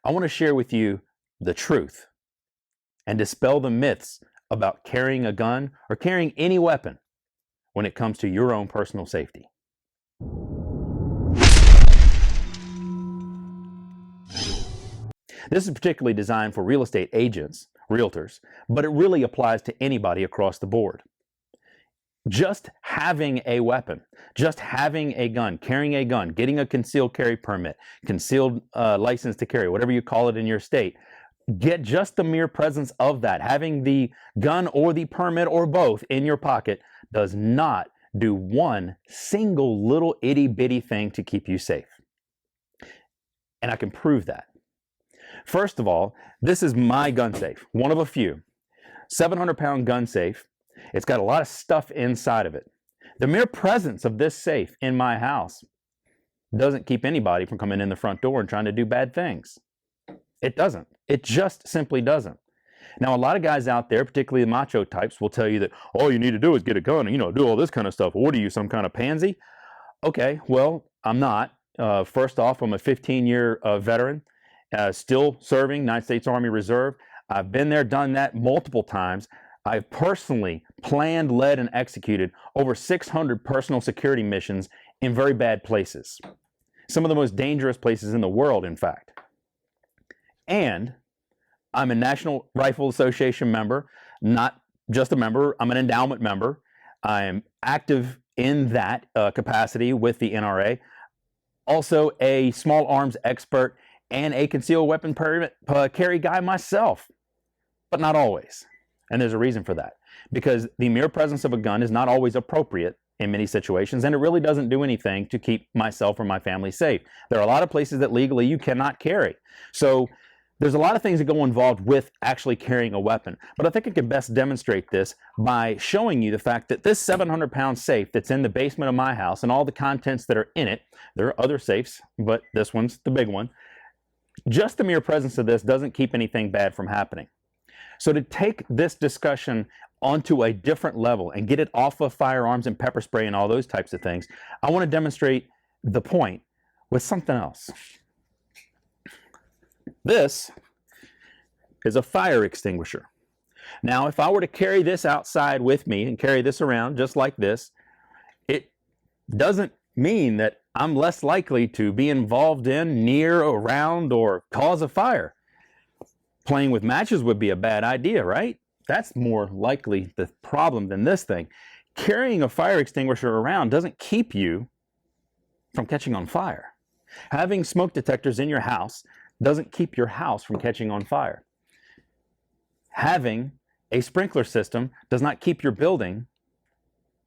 I want to share with you the truth and dispel the myths about carrying a gun or carrying any weapon when it comes to your own personal safety. This is particularly designed for real estate agents, realtors, but it really applies to anybody across the board. Just having a weapon, just having a gun, carrying a gun, getting a concealed carry permit, concealed license to carry, whatever you call it in your state, get just the mere presence of that, having the gun or the permit or both in your pocket does not do one single little itty bitty thing to keep you safe. And I can prove that. First of all, this is my gun safe, one of a few. 700-pound gun safe. It's got a lot of stuff inside of it. The mere presence of this safe in my house doesn't keep anybody from coming in the front door and trying to do bad things. It doesn't. It just simply doesn't. Now, a lot of guys out there, particularly the macho types, will tell you that all you need to do is get a gun and, do all this kind of stuff. What are you, some kind of pansy? Okay, well, I'm not. First off, I'm a 15-year veteran, still serving United States Army Reserve. I've been there, done that multiple times. I've personally planned, led, and executed over 600 personal security missions in very bad places. Some of the most dangerous places in the world, in fact. And I'm a National Rifle Association member, not just a member, I'm an endowment member. I am active in that capacity with the NRA. Also a small arms expert and a concealed weapon permit carry guy myself, but not always. And there's a reason for that, because the mere presence of a gun is not always appropriate in many situations, and it really doesn't do anything to keep myself or my family safe. There are a lot of places that legally you cannot carry. So there's a lot of things that go involved with actually carrying a weapon. But I think I can best demonstrate this by showing you the fact that this 700-pound safe that's in the basement of my house and all the contents that are in it, there are other safes, but this one's the big one. Just the mere presence of this doesn't keep anything bad from happening. So to take this discussion onto a different level and get it off of firearms and pepper spray and all those types of things, I want to demonstrate the point with something else. This is a fire extinguisher. Now, if I were to carry this outside with me and carry this around just like this, it doesn't mean that I'm less likely to be involved in, near, around, or cause a fire. Playing with matches would be a bad idea, right? That's more likely the problem than this thing. Carrying a fire extinguisher around doesn't keep you from catching on fire. Having smoke detectors in your house doesn't keep your house from catching on fire. Having a sprinkler system does not keep your building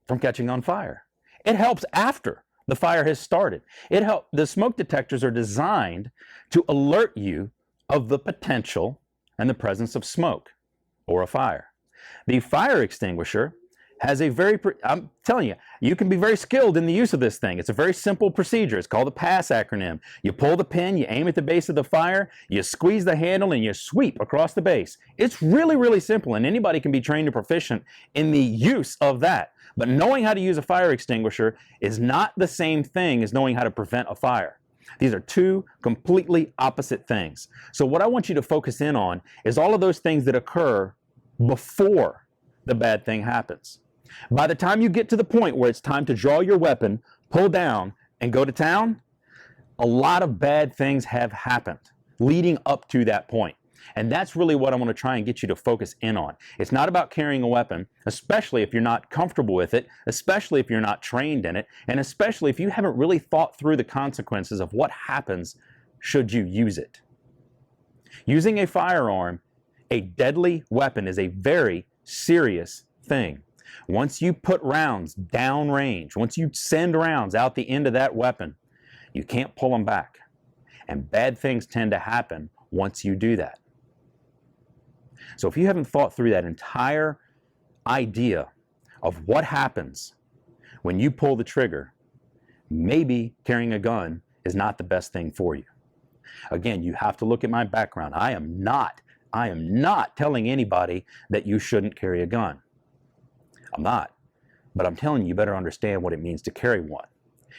from catching on fire. It helps after the fire has started. The smoke detectors are designed to alert you of the potential and the presence of smoke or a fire. The fire extinguisher has a I'm telling you, you can be very skilled in the use of this thing. It's a very simple procedure. It's called the PASS acronym. You pull the pin, you aim at the base of the fire, you squeeze the handle, and you sweep across the base. It's really, really simple, and anybody can be trained and proficient in the use of that. But knowing how to use a fire extinguisher is not the same thing as knowing how to prevent a fire. These are two completely opposite things. So what I want you to focus in on is all of those things that occur before the bad thing happens. By the time you get to the point where it's time to draw your weapon, pull down, and go to town, a lot of bad things have happened leading up to that point. And that's really what I want to try and get you to focus in on. It's not about carrying a weapon, especially if you're not comfortable with it, especially if you're not trained in it, and especially if you haven't really thought through the consequences of what happens should you use it. Using a firearm, a deadly weapon, is a very serious thing. Once you put rounds downrange, once you send rounds out the end of that weapon, you can't pull them back. And bad things tend to happen once you do that. So if you haven't thought through that entire idea of what happens when you pull the trigger, maybe carrying a gun is not the best thing for you. Again, you have to look at my background. I am not telling anybody that you shouldn't carry a gun. I'm not. But I'm telling you, you better understand what it means to carry one,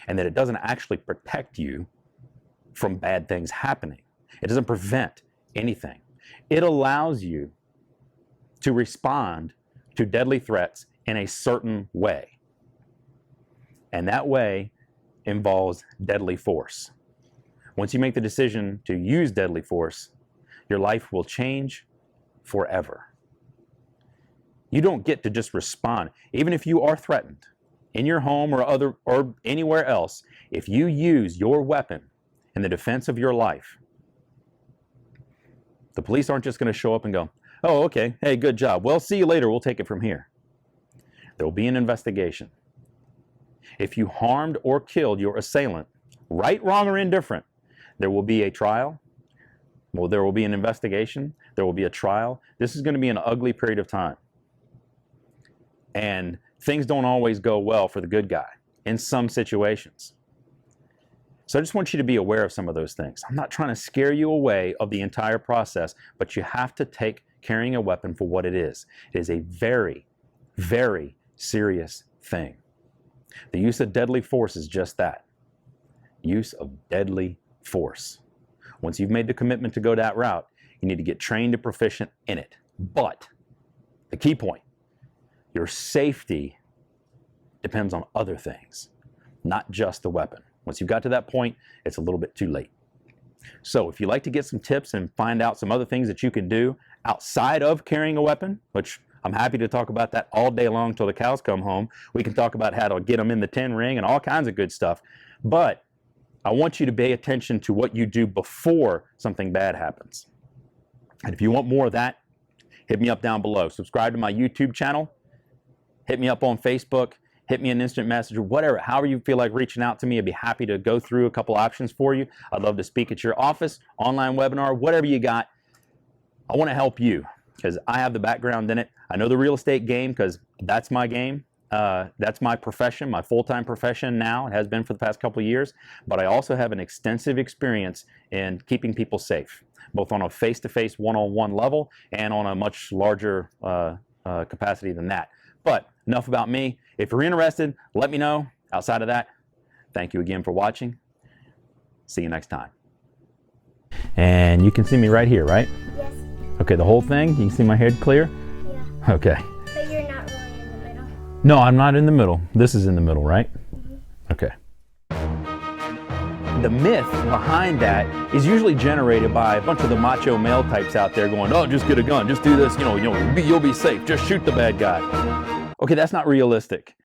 and that it doesn't actually protect you from bad things happening. It doesn't prevent anything. It allows you to respond to deadly threats in a certain way. And that way involves deadly force. Once you make the decision to use deadly force, your life will change forever. You don't get to just respond. Even if you are threatened in your home or anywhere else, if you use your weapon in the defense of your life, the police aren't just going to show up and go, oh, okay, hey, good job. Well, see you later. We'll take it from here. There will be an investigation. If you harmed or killed your assailant, right, wrong, or indifferent, there will be a trial. Well, there will be an investigation. There will be a trial. This is going to be an ugly period of time. And things don't always go well for the good guy in some situations. So I just want you to be aware of some of those things. I'm not trying to scare you away of the entire process, but you have to take carrying a weapon for what it is. It is a very, very serious thing. The use of deadly force is just that. Use of deadly force. Once you've made the commitment to go that route, you need to get trained and proficient in it. But the key point, your safety depends on other things, not just the weapon. Once you've got to that point, it's a little bit too late. So if you'd like to get some tips and find out some other things that you can do outside of carrying a weapon, which I'm happy to talk about that all day long till the cows come home. We can talk about how to get them in the 10 ring and all kinds of good stuff. But I want you to pay attention to what you do before something bad happens. And if you want more of that, hit me up down below. Subscribe to my YouTube channel. Hit me up on Facebook. Hit me an instant message or whatever, however you feel like reaching out to me. I'd be happy to go through a couple options for you. I'd love to speak at your office, online webinar, whatever you got. I want to help you because I have the background in it. I know the real estate game because that's my game. That's my profession, my full-time profession now. It has been for the past couple of years. But I also have an extensive experience in keeping people safe, both on a face-to-face, one-on-one level and on a much larger capacity than that. But enough about me. If you're interested, let me know. Outside of that, thank you again for watching. See you next time. And you can see me right here, right? Yes. Okay, the whole thing? You can see my head clear? Yeah. Okay. But you're not really in the middle. No, I'm not in the middle. This is in the middle, right? Mm-hmm. Okay. The myth behind that is usually generated by a bunch of the macho male types out there going, oh, just get a gun, just do this, you'll be safe, just shoot the bad guy. Okay, that's not realistic.